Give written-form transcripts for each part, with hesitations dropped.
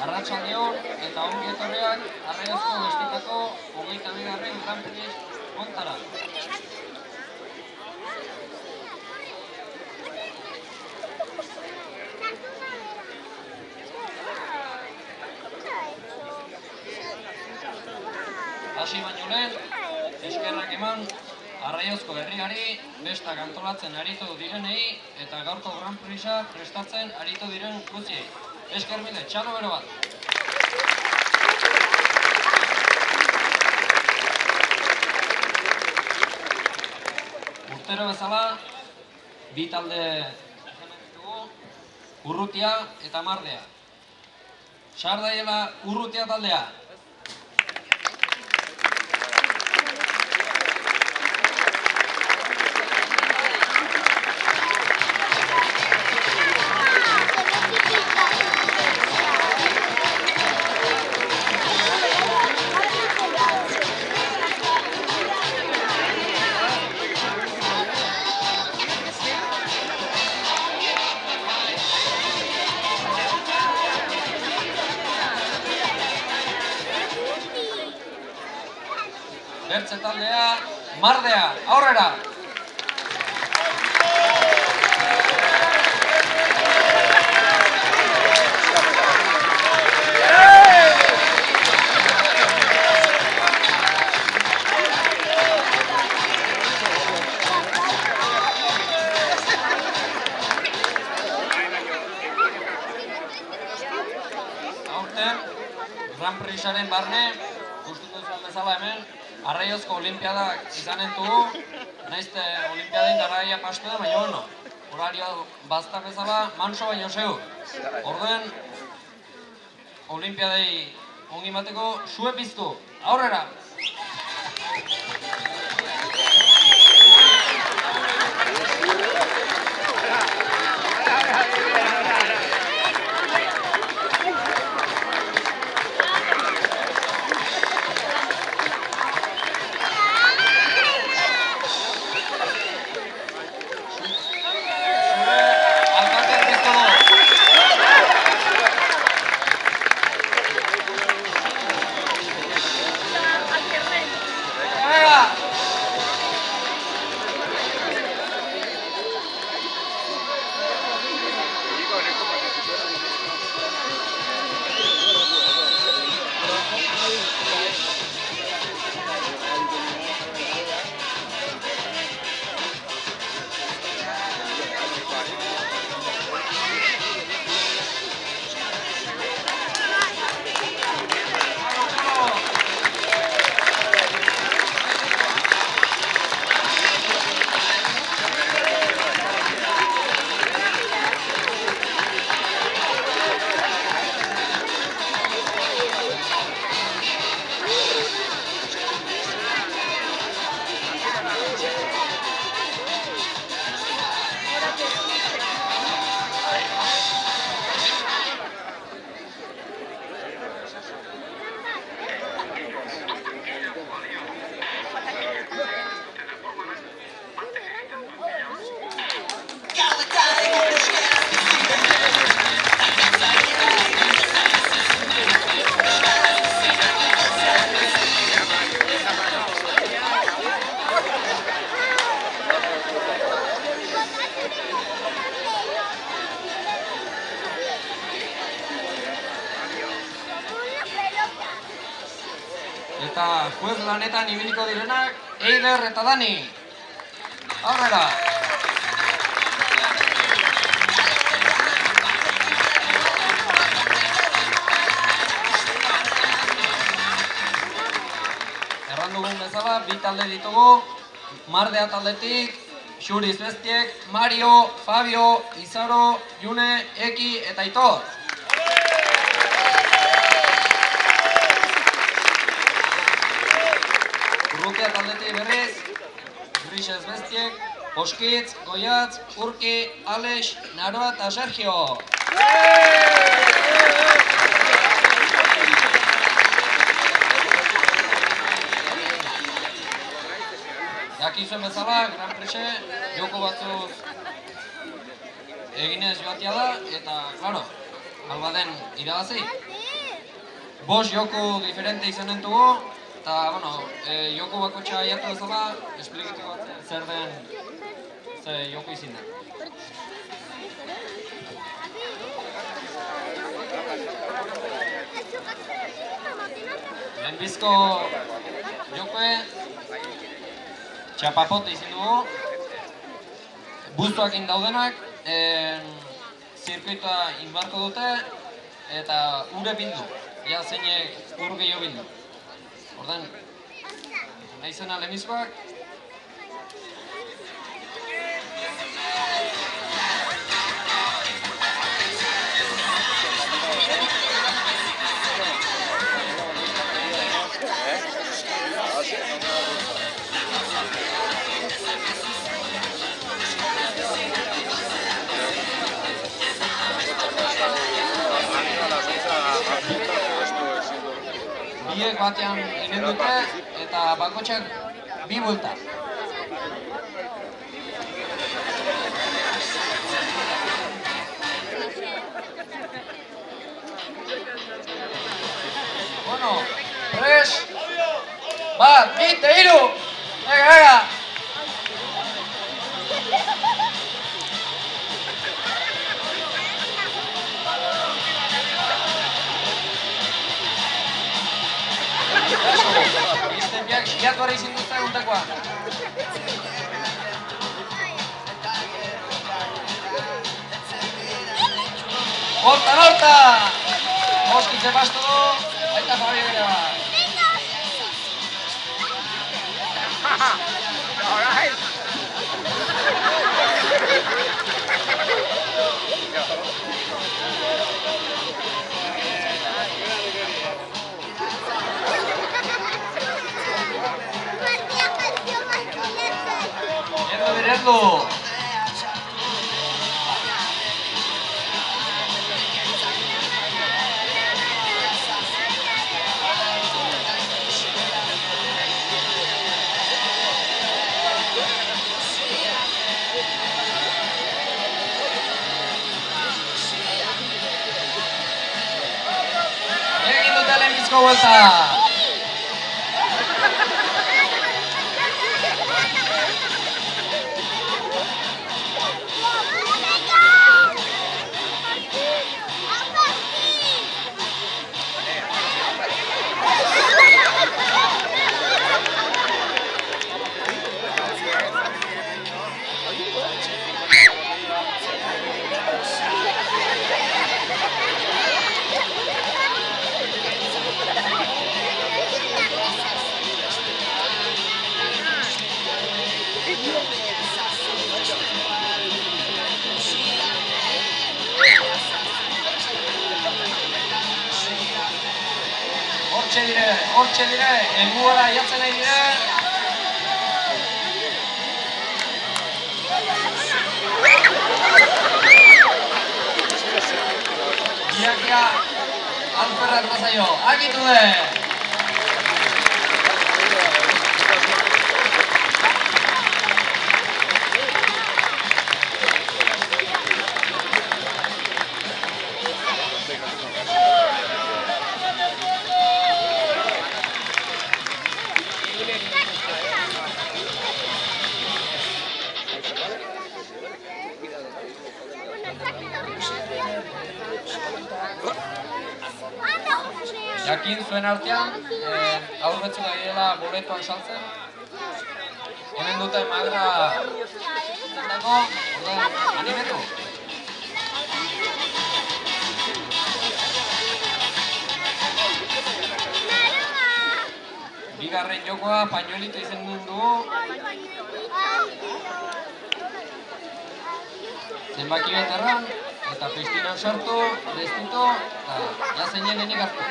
Arratsaldeon eta ongi etorriak Arraiozko Bestikako 22. Grand Prix hontara. Hasi baino lehen, eskerrak eman Arraiozko herriari, bestak antolatzen aritu direnei eta gaurko Grand Prix-a prestatzen aritu diren guztiei. Esker mile, txalo bero bat. Urtero bezala, bi talde ditugu, Urrutia eta Mardea. Sardaiela Urrutia taldea. Bertze taldea, Mardea, aurrera! Aurten, Grand Prixaren barne, gustuko zuen bezala hemen, Arraiozko Olimpiadak izanen dugu, naizte Olimpiaden garaia pastu da, baina bueno, horario bazta bezala manso baino zeu. Orduen, Olimpiadei ongi bateko sue piztu, aurrera! Eta juez lanetan ibiliko direnak, Eider eta Dani. Aurrera! Erran dugun bezala, bi talde ditugu, Mardea taldetik, Xuriz Bestiek, Mario, Fabio, Izaro, June, Eki eta Aitor. Lukea taldetik berriz, Grisez Bestiek, Oskitz, Goiatz, Urki, Alex, Naroa eta Sergio. Dakizuen bezala, Gran Prixe, joko batzuz eginez joatia da, eta, klaro, albaden irabazi. 5 joko diferente izanen dugu, eta, joko bakotxa aiatu bezala, esplikitu batzen zer den, ze joko izin den. Lehenbizko jokoe, txapapote izin dugu, buztuak indaudenak, zirkuitoa inbarko dute, eta ure bildu, ja zeinek ur gehiago bildu. Ordan, nahi zena lehenbizkoak, biek batean inen dute eta bakotxak 2 bulta. Bueno, 3, 2, 3, venga! Izten biatu ere izin duzta eguntakoa. Horta! Oskitze bastu du, baita Fabio ere bat. Mirando. Egin dute lehenbizko buelta. Hortxe dire, helmugara jatzen nahi dire. Biakia, alperrak bazaio, agitu de! Jakin zuen artean, aurretzuk da direla boletoan saltzen. Hemen dute magra zentako, animetu. Bigarren jokoa pañuelito izen dugu. Zenbaki bat erran, eta pistinan sartu, destutu, eta jazeinen denik hartu.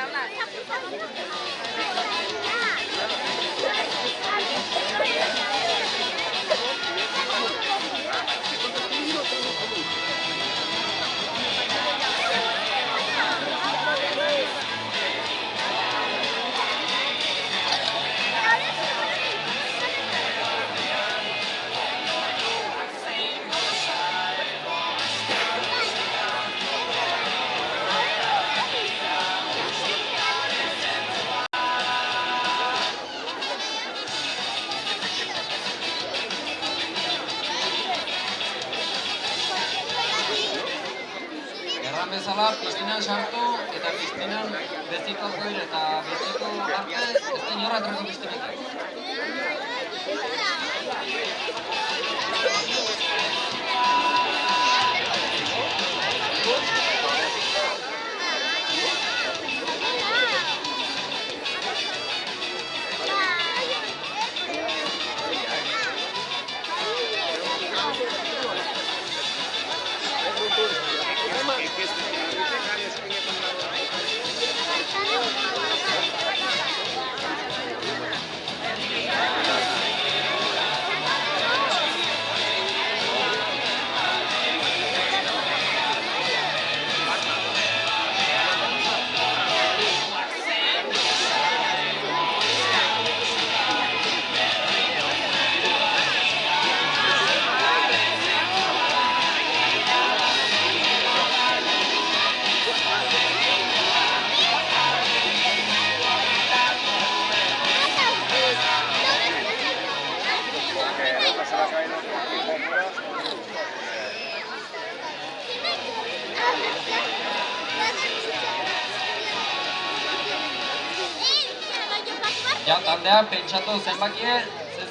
bezala, piztinan sartu eta piztinan bezitu joire eta bezitu arte ez da inorra atreko piztinetan. Ja, taldea, pentsatu zenbakie,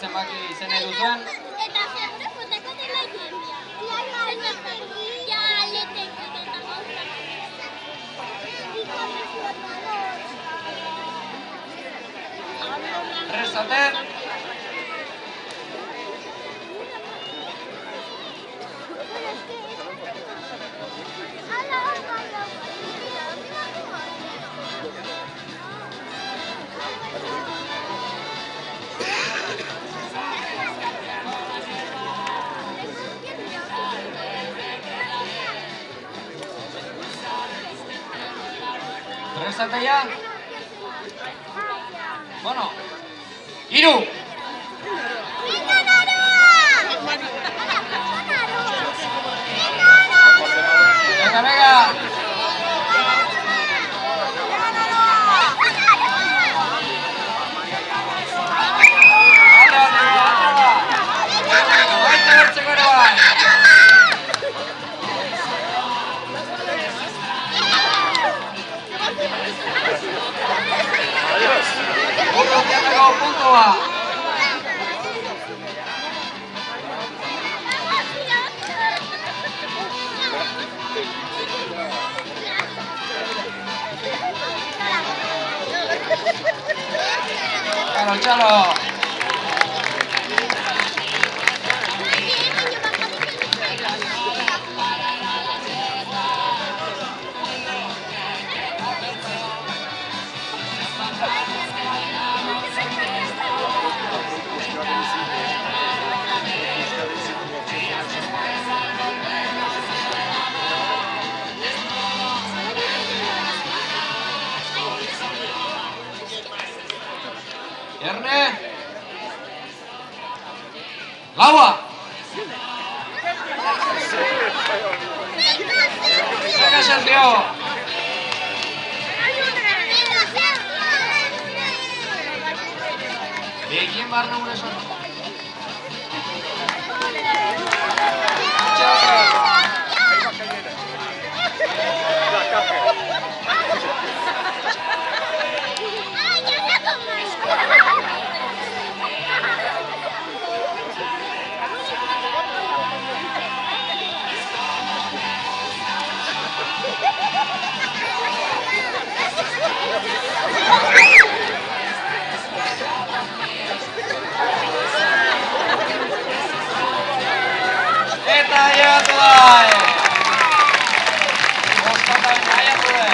zenbaki izen nahi duzuen. Eta zertu joteko dela jendea. Ja, leteko eta gauza. Prestate. Prestate ya. Bueno, hiru. Venga, venga. Puntua. Chalo. Erne. Laua. Venga, Sergio. Begin barna una sola. Eta jatu da! Ostata eta jatu da!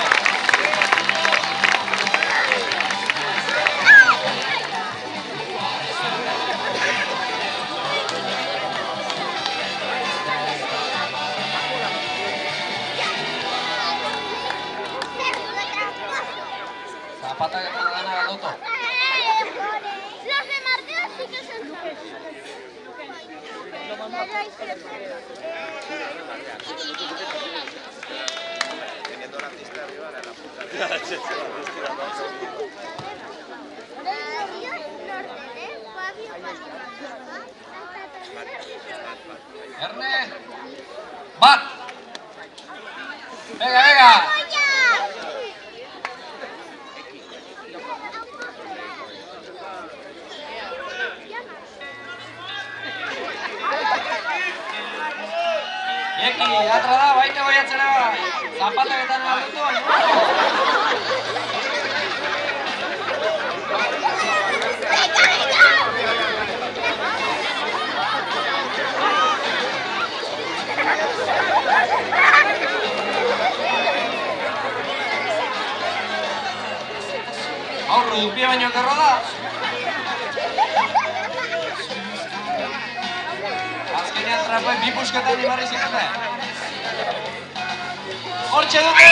Zapata que te gana la loto. Los de Marteo sí que son Teniendo la pista arriba de la puta. Erne! Bat! Venga, venga! Venga! Ieki, atra da, baite goiatzera bai. Zapateketan aldutu, baina. Hau, rodupia baino kerro da. Azkenean trapoi bi pusketan ibarri zikate. Hortxe dute!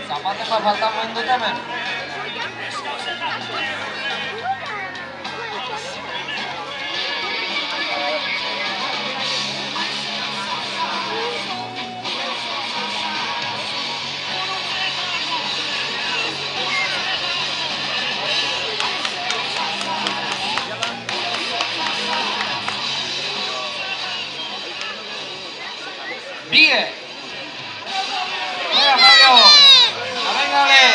Zapate pa falta moen dut hemen. Bige! Venga, Fabio! Arrengale!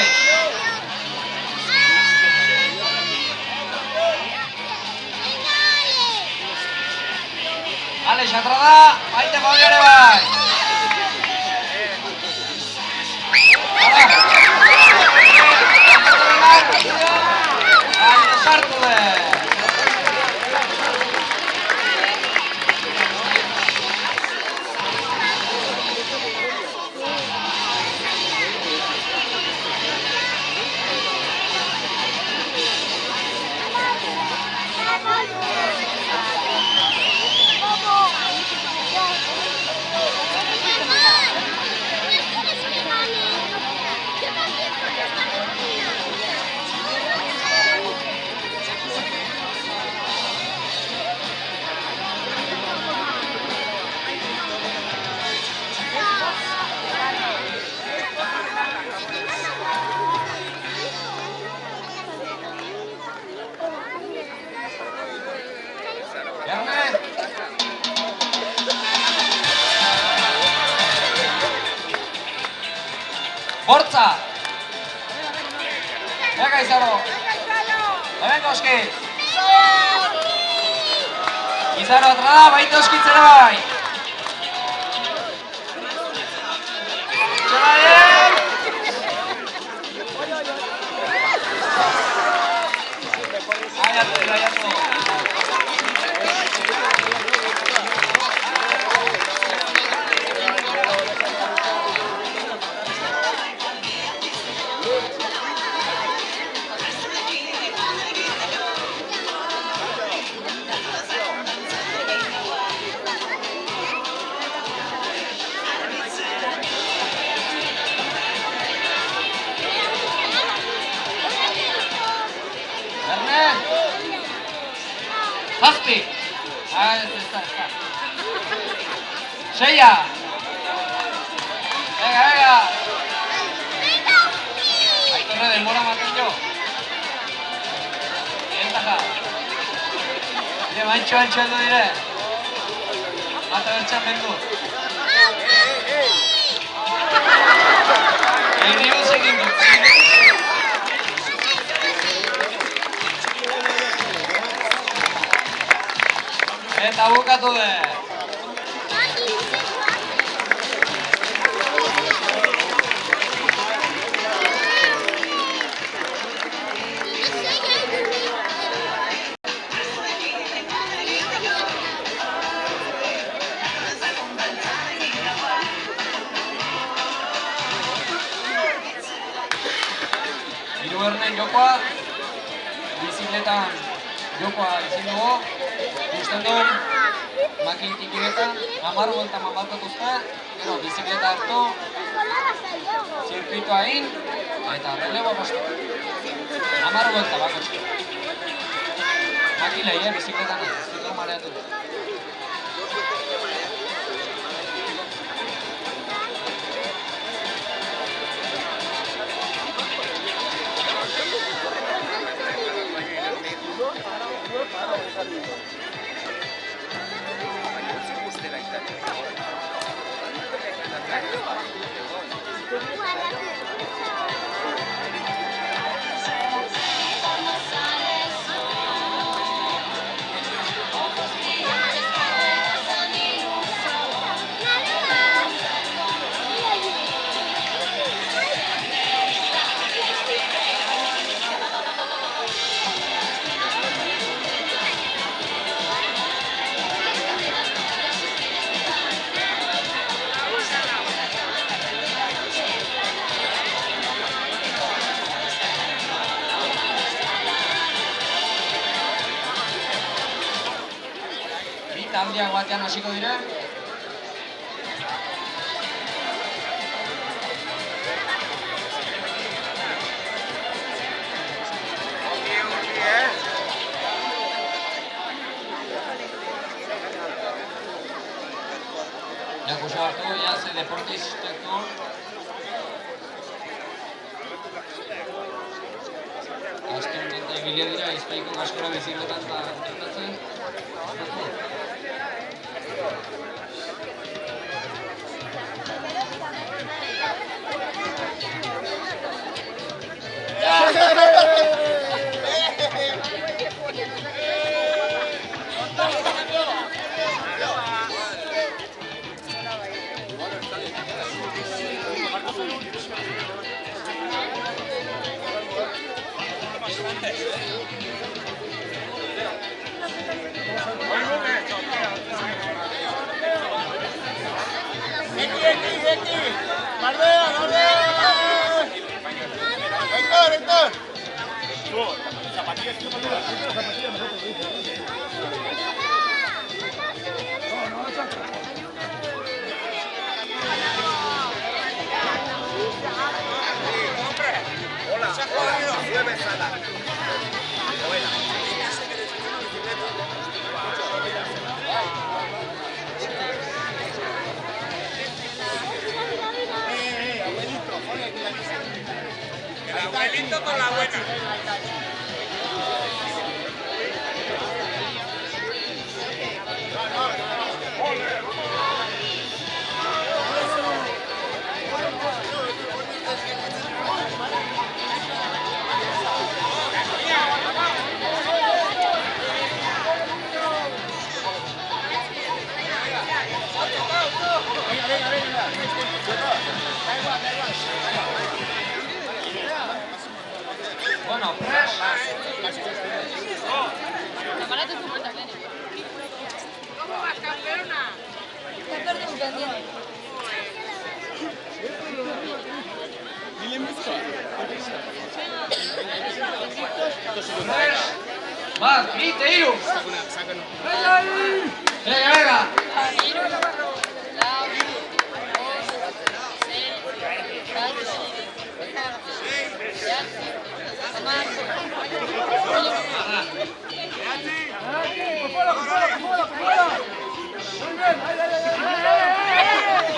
Ale, xatra da! Baite Fabio ere bai! Baina sartu de! Bortza! Venga, Izaro! Hemen goski! Izaro atra da, baita oskitzera bai! Txela dien! Aiatu. Zazpi! Ez da. Seia! Venga! Aitorre, denbora maten jo. Entaja. Antxo heldu dire. Mata bertxan bendu. Egin egin dut. Eta bukatu de. jokoa, bizikletan jokoa izin dugu, usten du, makinetik iretan, 10 buelta mamalkotuzte, gero bizikleta hartu, zirkuitoa egin, eta relebo postu. 10 buelta bakotxe. Makilei, bizikletan nahi, ziklo mareatu. Taldeak batean hasiko dira. Jakuso hartu, ze deportisteko. Azken konta ibilia dira, izpaiko kaskora bizikletan eta kontatzen. Abuelito con la buena. Bueno, press. ¿Cómo vas, campeona? Más, grite, iru. Venga, venga.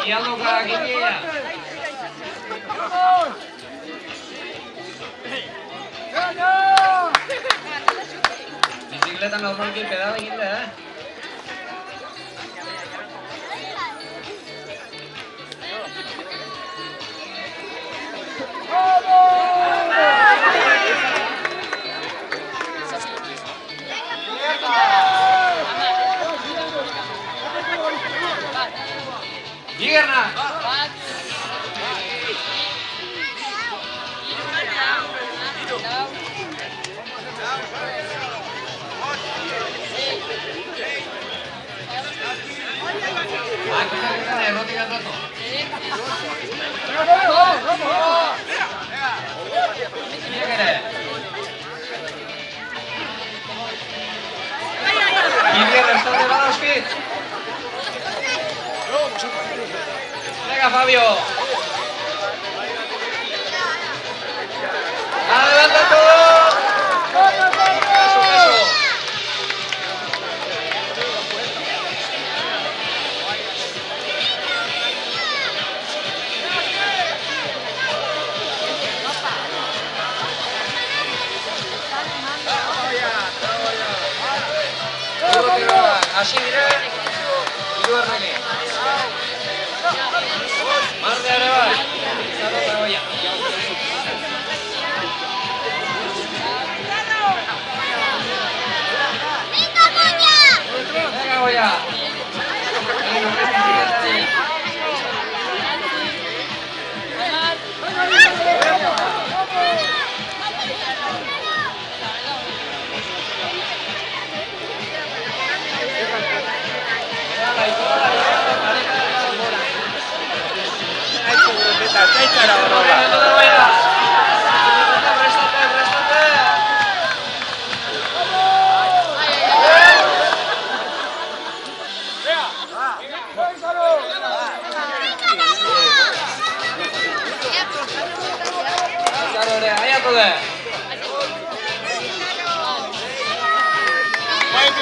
Guiando cada quien quiera. Bicicleta normalki pedal egin da, Igerna! Kita erotika trato. Iya kere. Venga, Fabio. Levanta todo. Peso. Hasi dire, hirugarrekin. Mardea ere bai, izan eta goia. Venga, goia!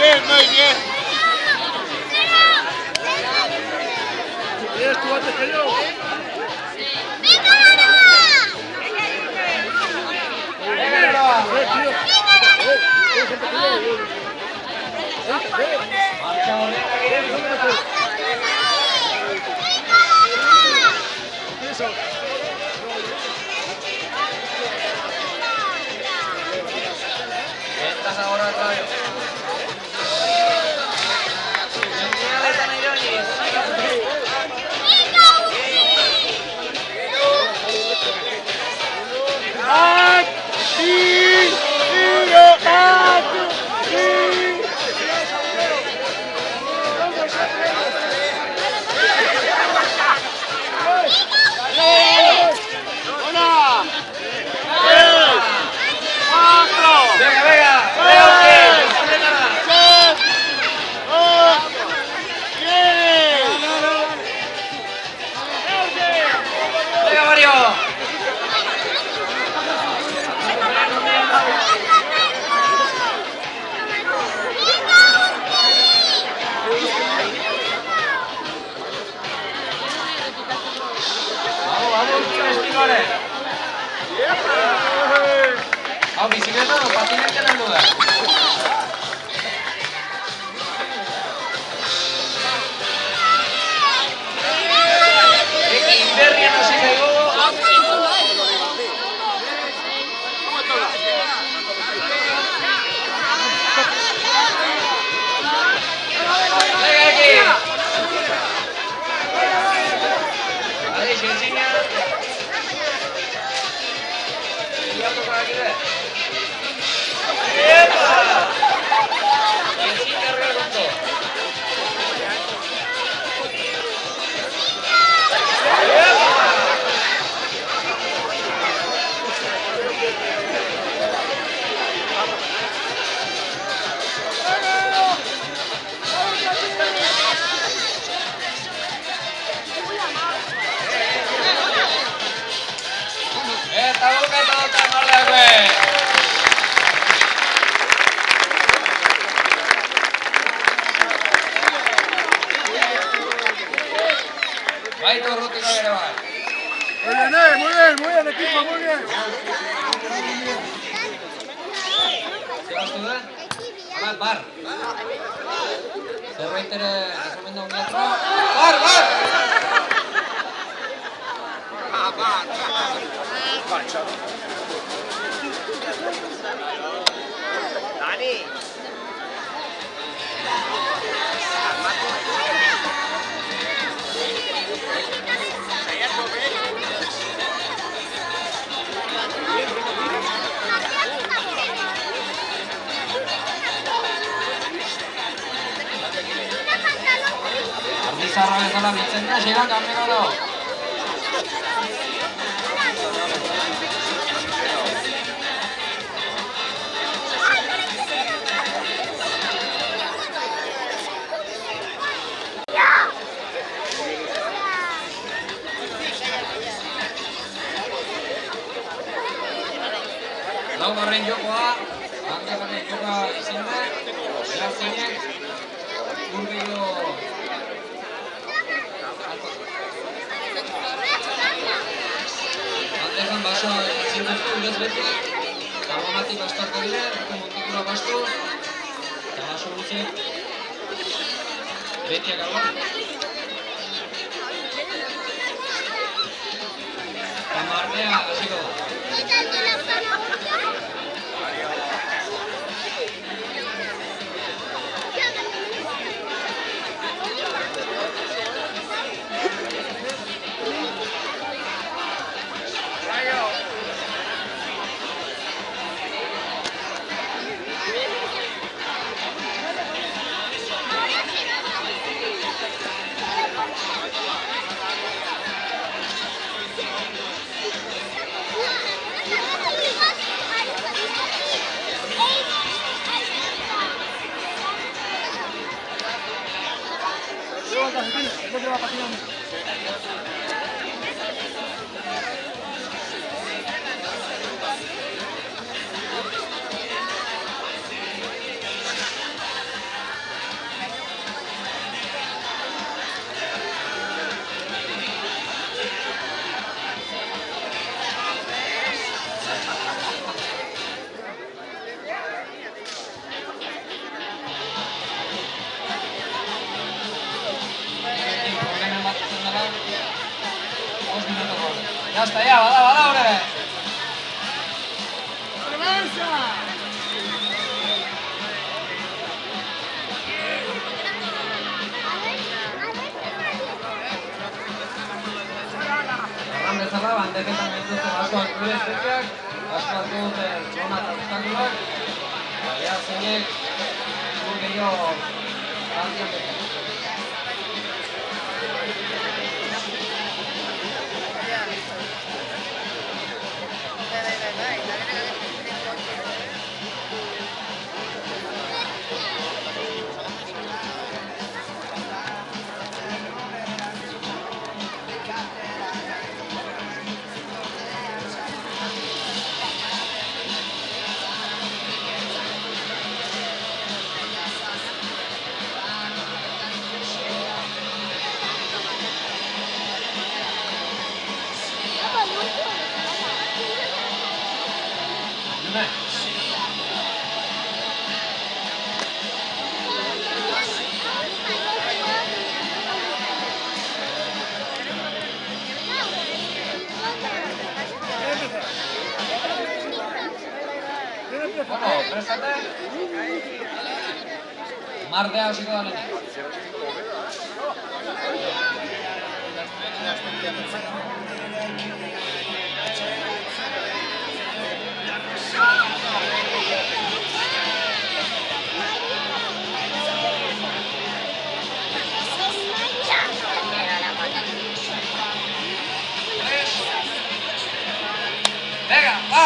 Muy bien. Tú antes que yo. Entras ahora al radio. Hau, bizikleta edo patinete landu da. Inberrian hasi zaigu. Lega eki! Adi, xentzina. Iatuko dakide. Epa! Xentzina erreal konto. Eta bukatu duten nordeakue! Baitu urrutiko ere bai. Muy bien, equipo, muy bien. Zebaztu da? Hala, bar. Zerbait ere esamen da uniatro. Bar! Dani! Ardizarra bezala biltzen da, segan kanpeko do. Laugarren jokoa, handegaren joka izin da, beraz zeinek, urgeio handegan basoa izin duztu, urez beti, karbonatik bastarko dire, duke montikura bastu, eta baso gutxek, betiak alban. Eta martea hasiko da. Ya está, ya, bada, hore! Erran bezala, bandeketan dituzte askoak gure estekeak, askoak dute zona eta obstakulak, ja zeinek gur gehiago galdian bete. Bueno, prestate. Martea hasiko da lehenik. Venga, va!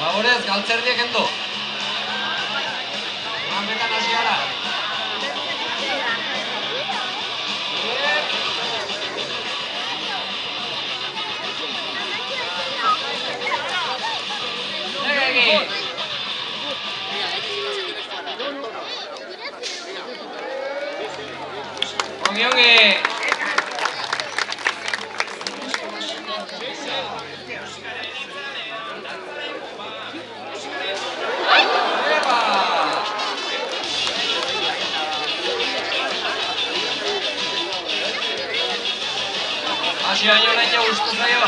Favorez, galtzerdiek endo. Manbetan hasi gara. Ongi, ongi. Hasi baino nahi gustu zaio.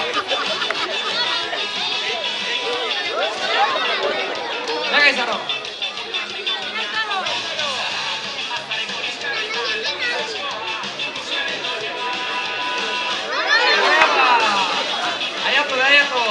Venga, Izaro. Aiatu.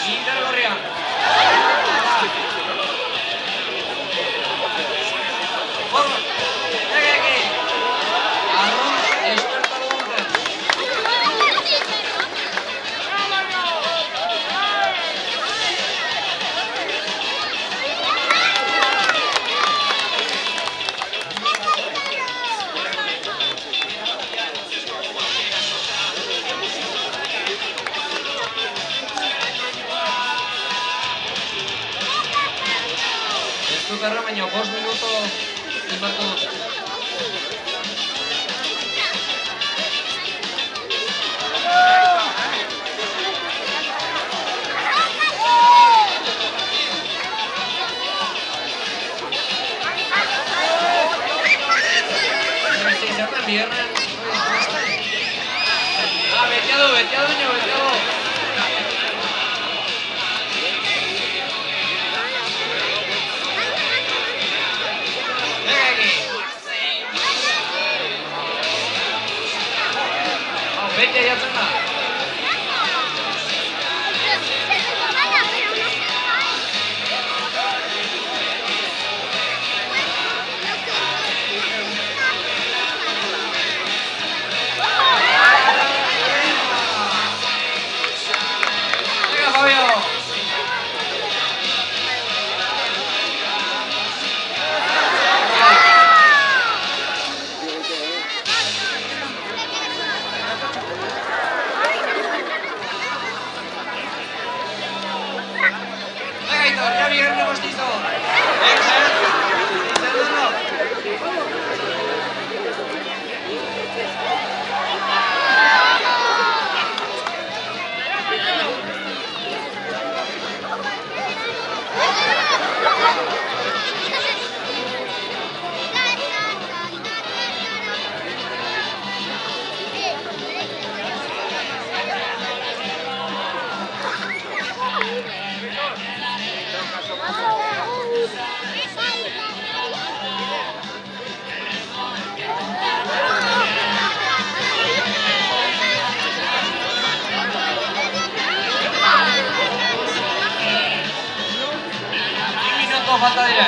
Intergorrian. Hor, egeki. Arrunt esperta duguten. Ez dut erra, baina 5 minuto inbarko dute. Zertan biherren. Betiado, nio, betiado. Bete jatzen da. Venga, Fabio. Venga, Aitor, ya bigarren postizo. Falta dira.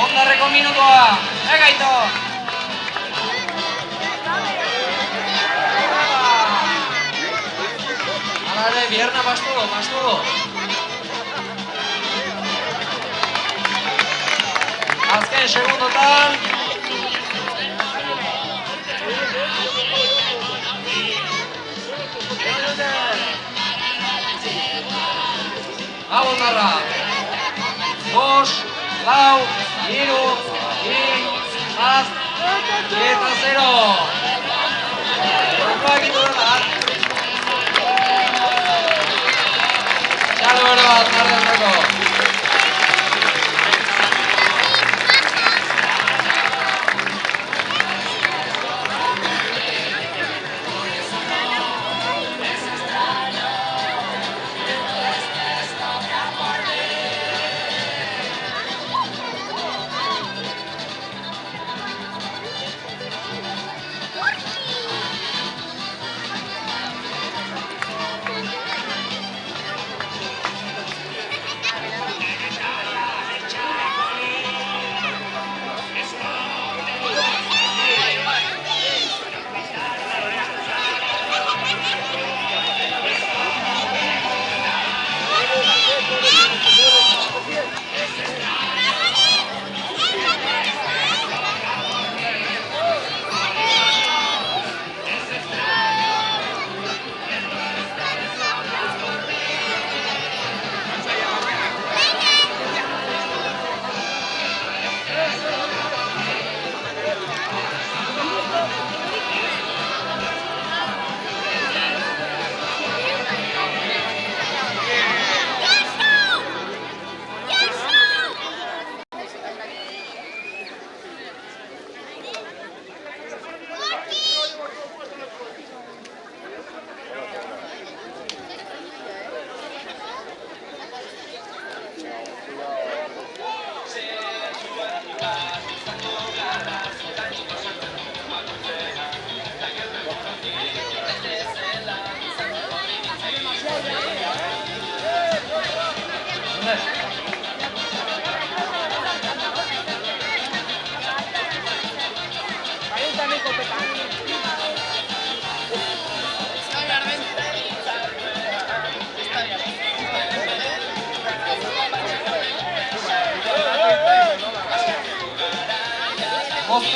Ondarreko minutua. Egaito. Alare, bierna bastudo. Azken segundotan. Ondarra. 5, 4, 3, 2, 0. Horrekoak itu dela. Txalo ero bat, mardentzako.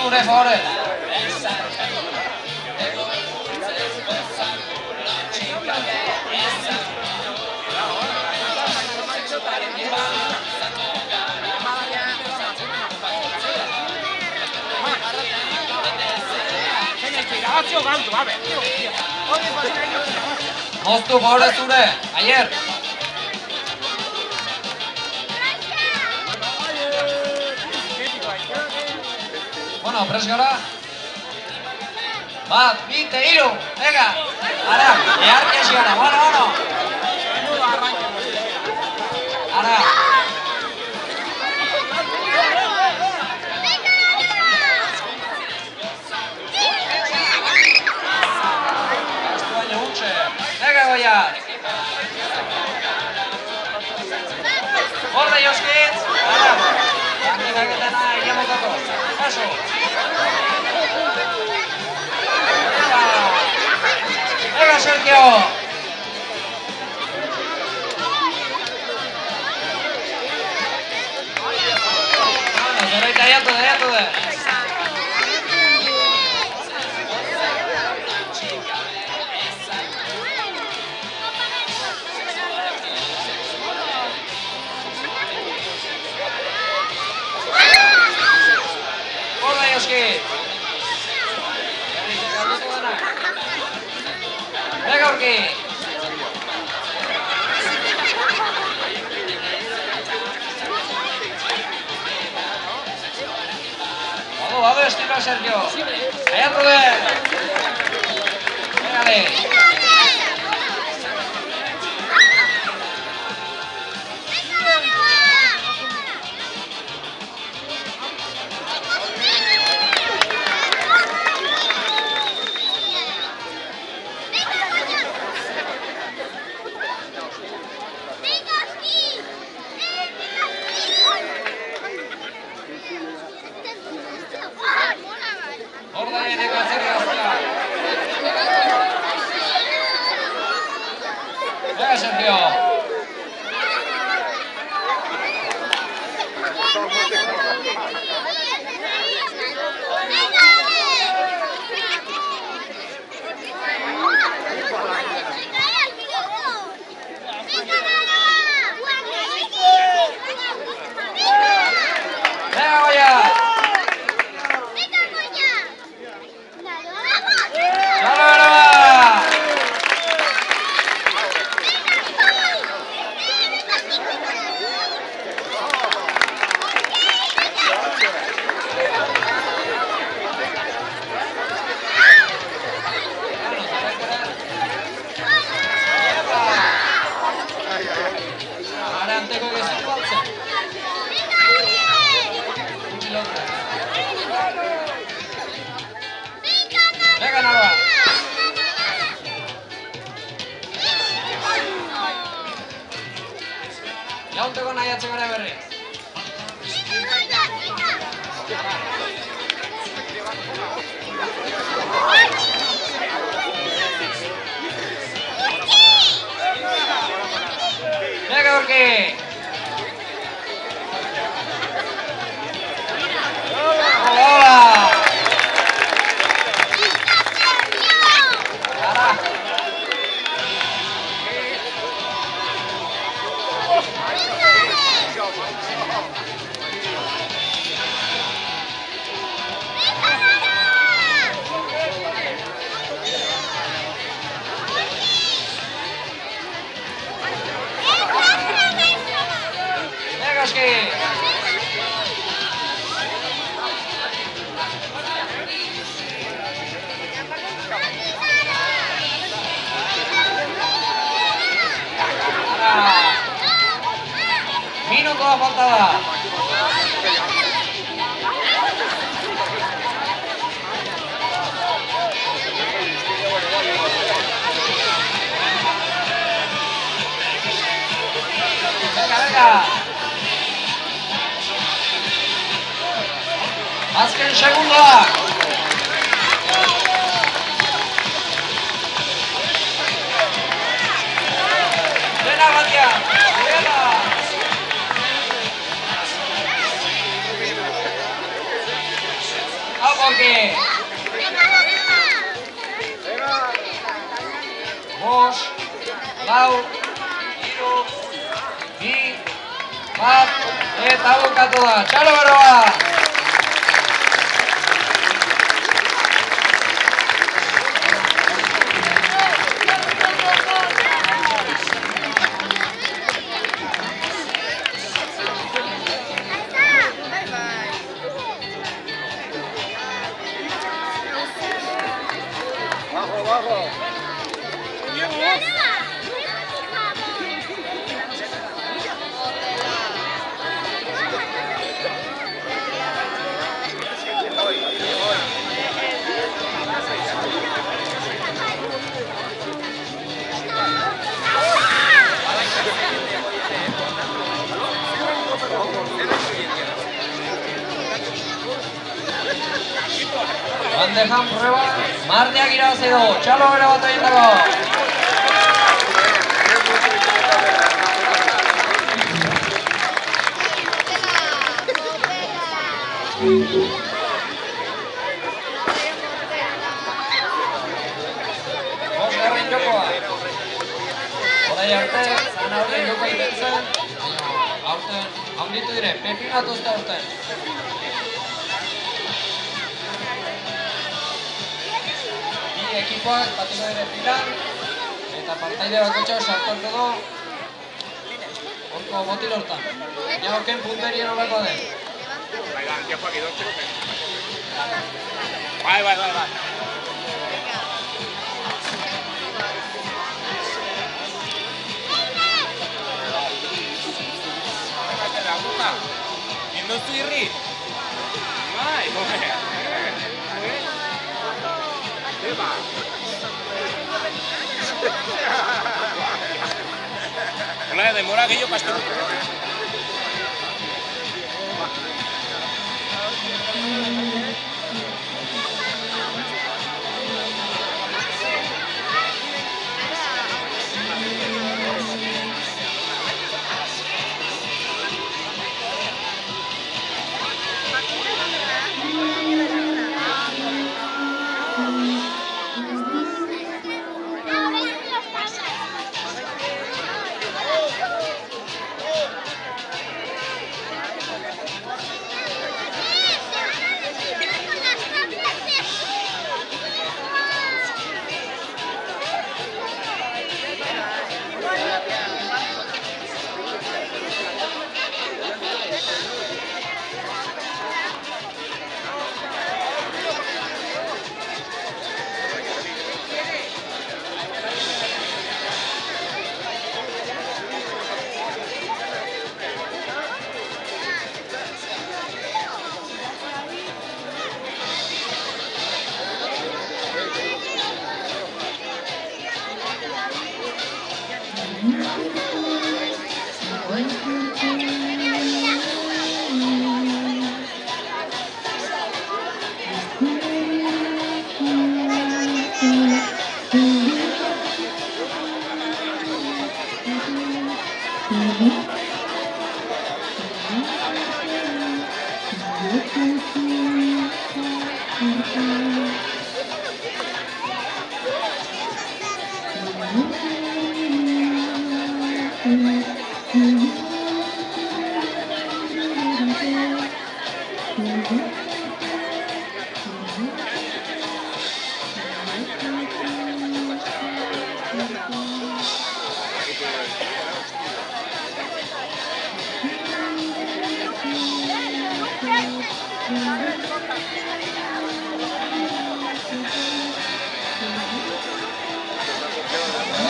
zure favorez. Moztu favorez zure, Aier. Bueno, prest gara. Bat, bite, hiru, venga. Ara, eharkesi gara, bueno. Ara. Gastu baino gutxe. Venga, goiaz. Horre, Joskitz. Ara. Praktikaketena egiamotako. Paso. Venga, Sergio. Bueno, zerreita aiatu de. Horre, Joskitz. Venga, Urki. Vado, estilo Sergio. Aiatu de. Vengale. Horda eneko atzerri gaztea. Venga, Sergio. Venga, Goya. Aranteko gezur baltzen. Venga, Narva. Jaunteko nahiatzen gara berri. Venga, Urki. Hola. Ara. Venga, Oski. Minutoa falta da. Venga. Azken segundoa. Dena batia. Dena. Hau 5, 4, 3, 2, 1, eta bukatu da. Txalo beroa! Bajo, bajo. Bandejan prueba, Marteak irabazi du, txalo bero bat egin dago. Bosgarren jokoa. Horai arte, anaurren joko egiten zen, aurten, handitu dire, pepinatu ezta aurten. Ekipoak batiko dire dira, eta partaide bakotxo sartuko du horko botil hortan. Jaurken punterien horreko den. Bai. Industu irri? Bai, hola, demora que yo pastor.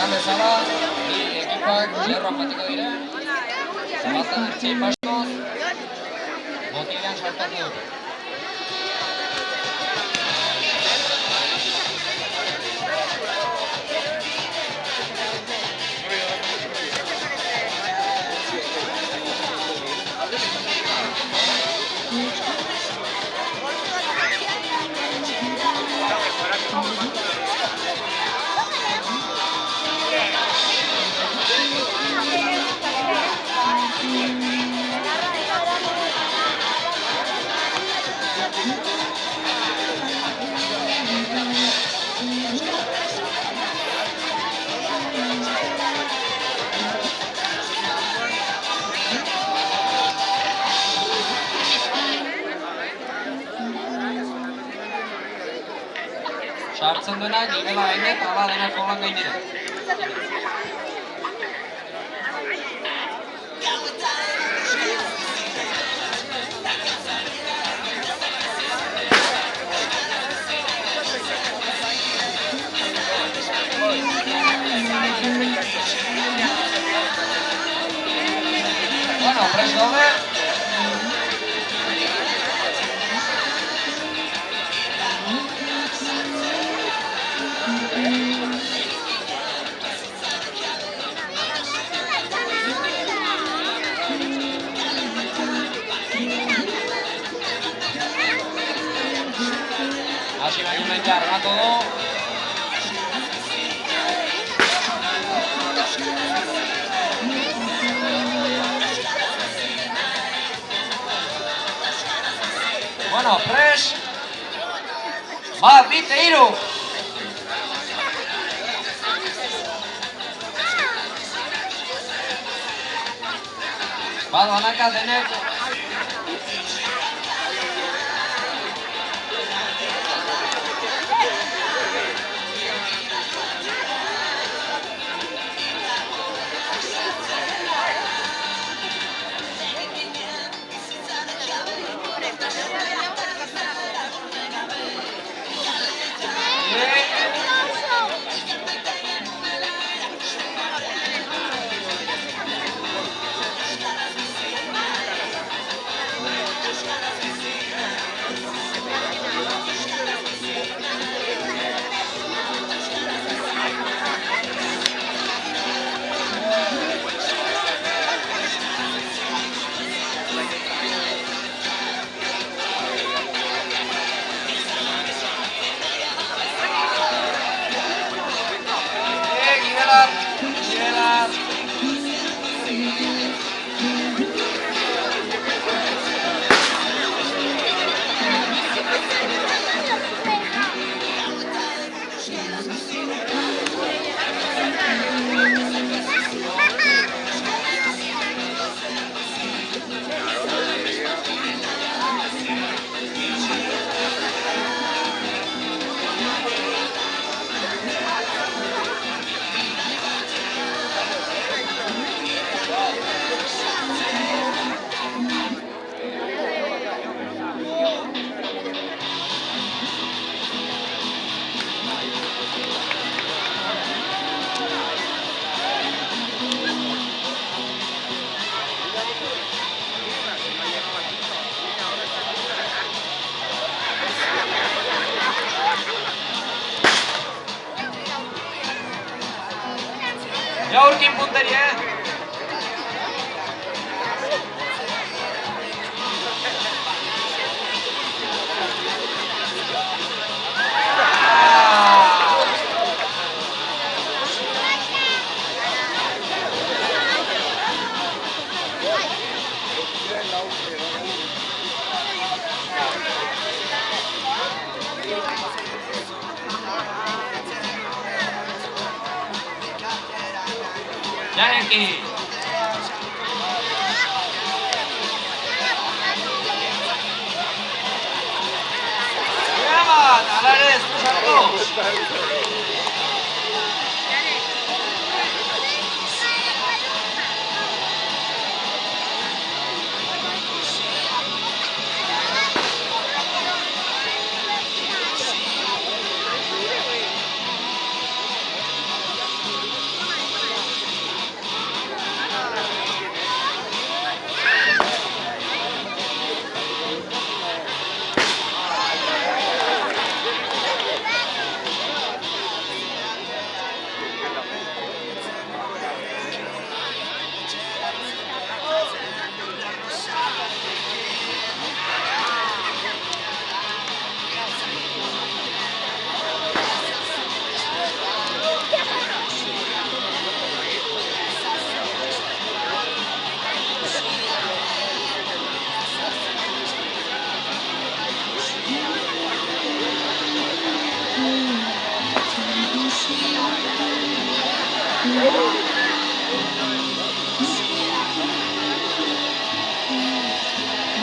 Bezala, bi ekipak lerroan batiko dira, zabatzen ertzei pastoz, botilean sartatu dute. Sartzen duena, gibela gaine eta ala denak holan gainera. Bueno, prest daude. Hasi baino lehen ja armatu du. Bueno, prest. Bat, bit, hiru. Bat banaka denek. Ja urkin punteria, Janeki. Bat, ala ere ez du sartu.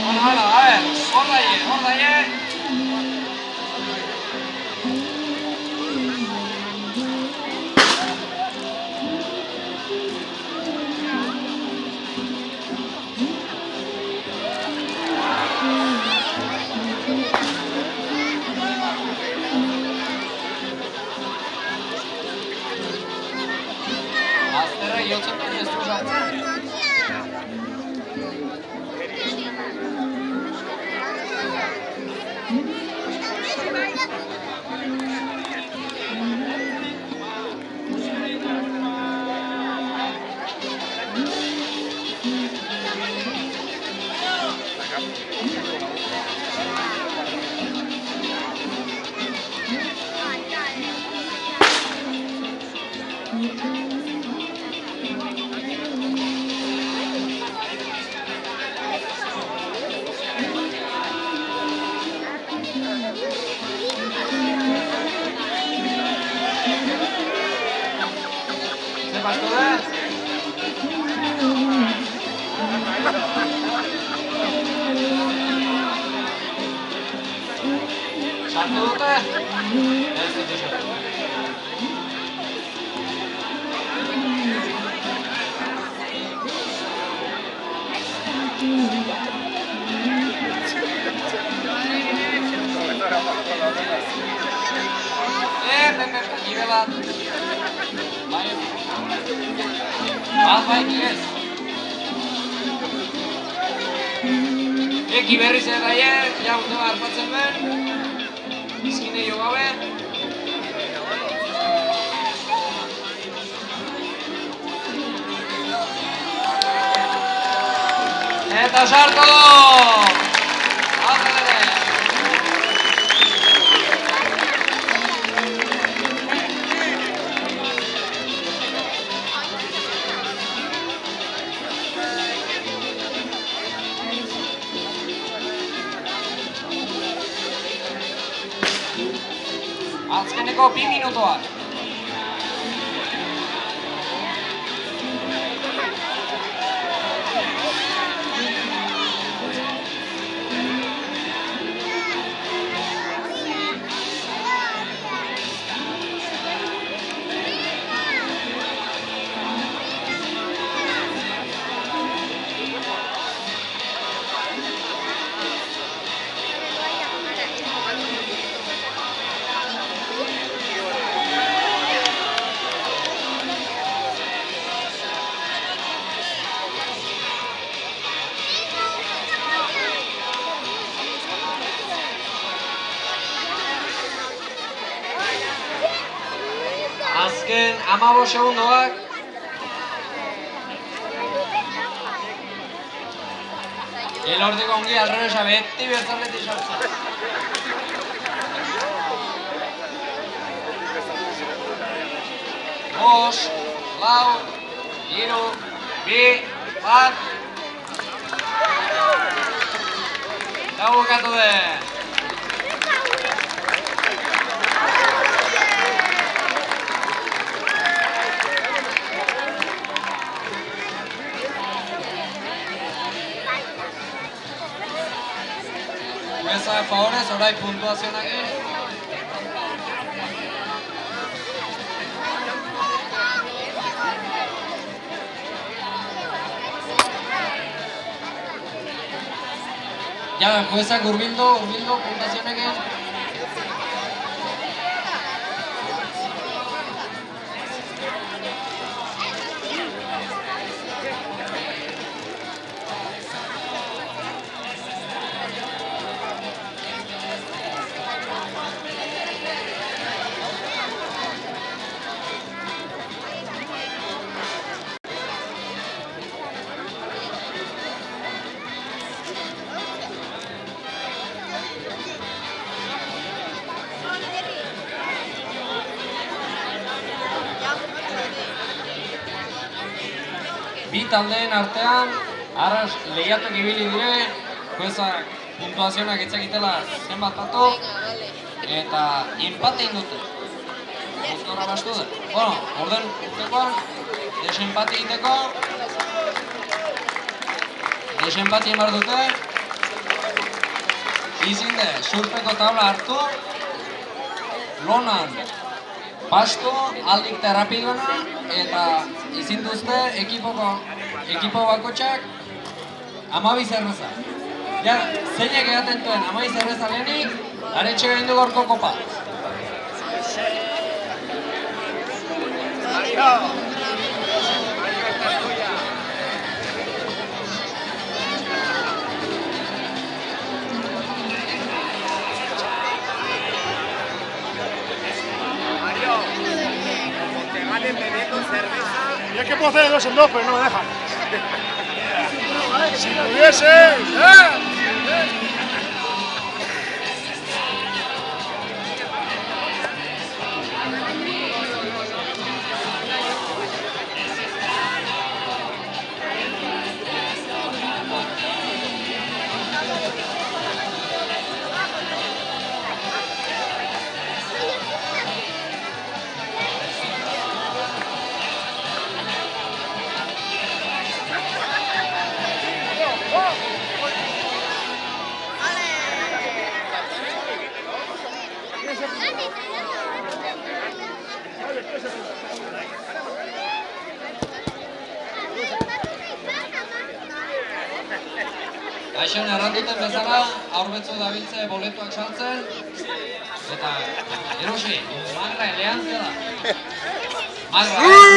Bueno, a ver, hor daie. bihotzetan ez du sartzen. Zer pastu da? Sartu dute? Ez dute sartu. Gire bat. Bai. Bai, ez. Eki berriz ere daie, ja urte bat hartatzen ben. Bizkine jo gabe. Eta sartu! Azkeneko 2 minutuak. Azken 15 segundoak. Elordik ongi alrebesa beti bertzaletik sartzen. 5, 4, 3, 2, 1. Eta bukatu den. Jueza a favores, ahora hay puntuación aquí. Ya, jueza Urbildo, puntuación aquí. Bi taldeen artean, arras lehiatuk ibili dire, juezak puntuazionak etzakitela zenbat batu, eta empate indute. Bozkorra bastu da. Bueno, orden urtekoan, desempate egiteko, desempate egin behar dute, izinde, surpeko tabla hartu, lonan pastu, aldik eta rapiduena, eta izin duzte ekipo bakotxak 12 zerreza. Ja, zeinek egaten duen 12 zerreza lehenik, aretxe behin du gorko kopa. bebiendo cerveza. Y es que puedo hacer de 2 en 2, pero no me dejan. Si pudiese, Aixen erranduten bezala, aurbetzu dabiltze boletuak saltzen, eta erosi, magra elean zela. Magra, magra.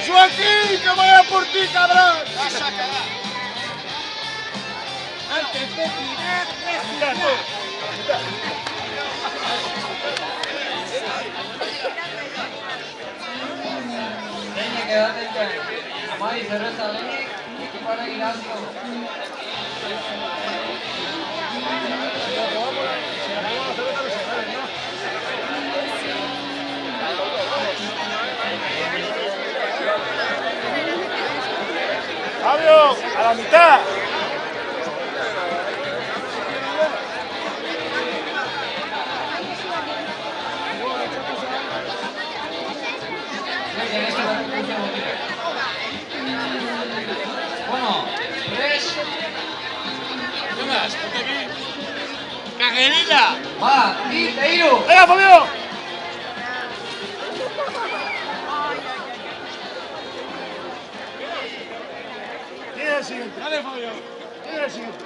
¡Joaquín, que vaya por ti, cabrón! Antes de tirar, respira tú. Zeinek edaten amai zerreza lehenik, ekipara irazio. ¡Fabio, a la mitad! Bueno, tres. Jonas, ponte aquí. ¡Cajerilla! Va, bi, eta hiru. ¡Venga, Fabio! ¿Quién es el siguiente? Dale, Fabio. ¿Quién es el siguiente?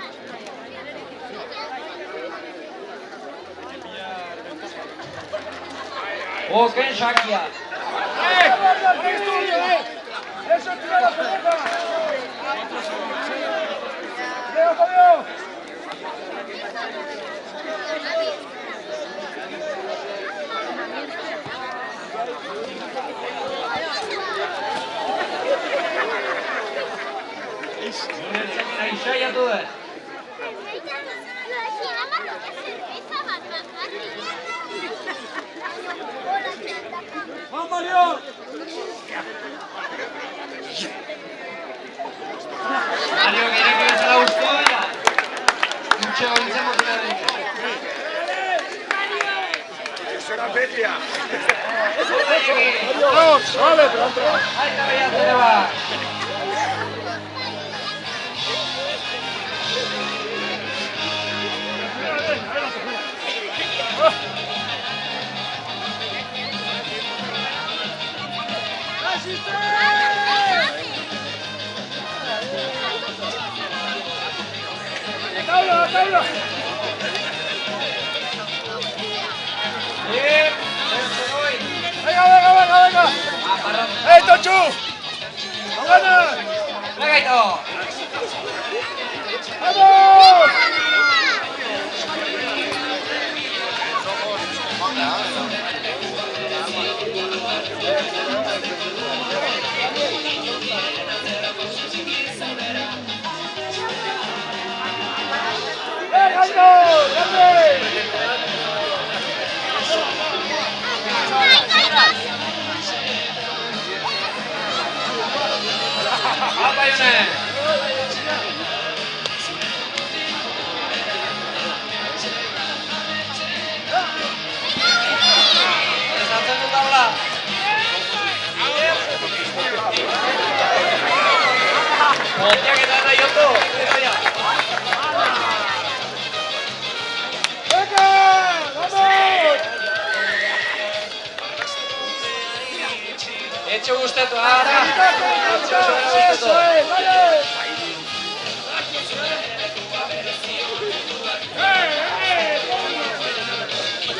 Oken Shakia. ¡Eso tira la pelota! ¡Venga, Fabio! Saiatu da. ¡Vamos, Mario! Mario, quiere que se la gustó ya. Mucho avancemos finalmente. Es una bestia. ¡Vamos! ¡Vale, pero entra! Ahí está, ya se le va. ¡Tabla, tabla! Bien, ¡Venga, venga, venga, venga! ¡Eh, Tochu! ¡No ganas! venga y todo. ¡Vamos! Apa Yune? Sartzen dut taula. Botiak eta da jotu. Etxo guztetu, ara! Etxo guztetu!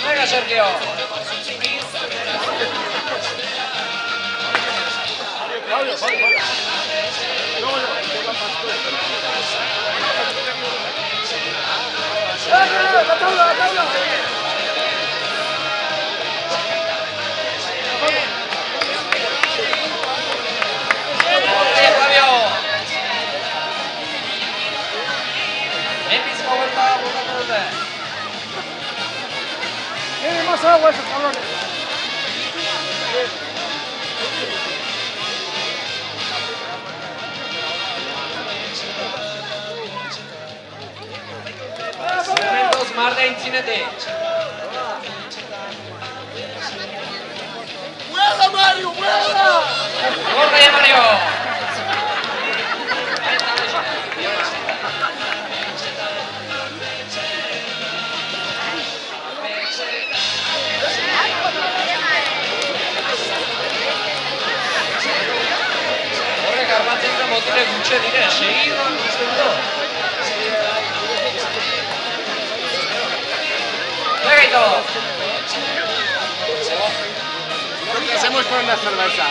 Venga, Sergio! ¡La tabla! Fabio! Epizko buelta bukatu dute. Tiene más agua esos cabrones. Momentos mar de intzinetik. ¡Vuela, Mario! ¡Vuela! Gorra ya, Mario! Horrek armatzen da motile gutxe dire, segidan guztien du. Legaito! Lo que hacemos con la cerveza.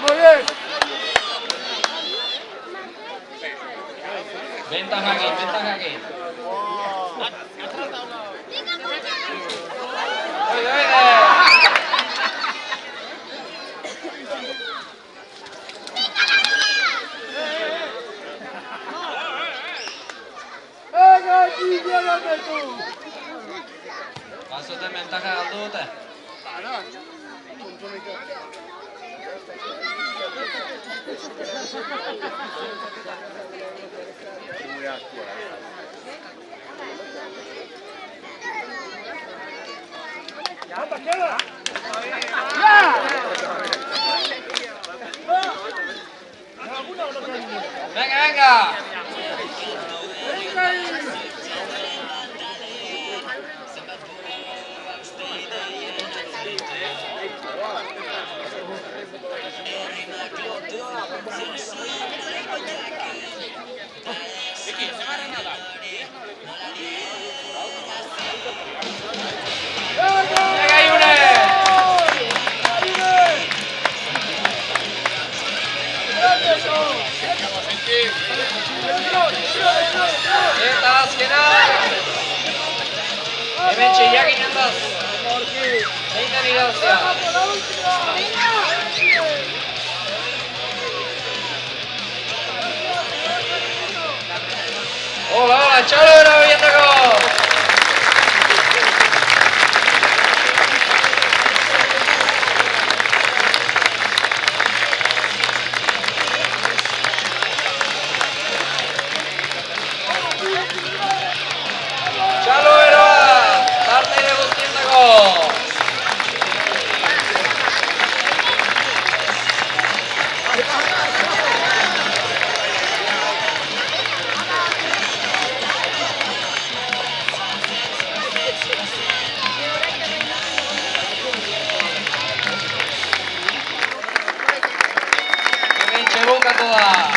Muy bien. Ventajakin. Venga, aquí, llévame tú. Bazuten ventaja galdu dute. ¡Anda, queda! ¡Ya! Venga! ¡Venga ahí! Venga, Yune! Eta azkena! Hemen txeiak inendaz! Zein den irauzia! Hola, txalo bera bebietako! Txalo beroa! Tarteide guztientako! Hemen txebukatu da!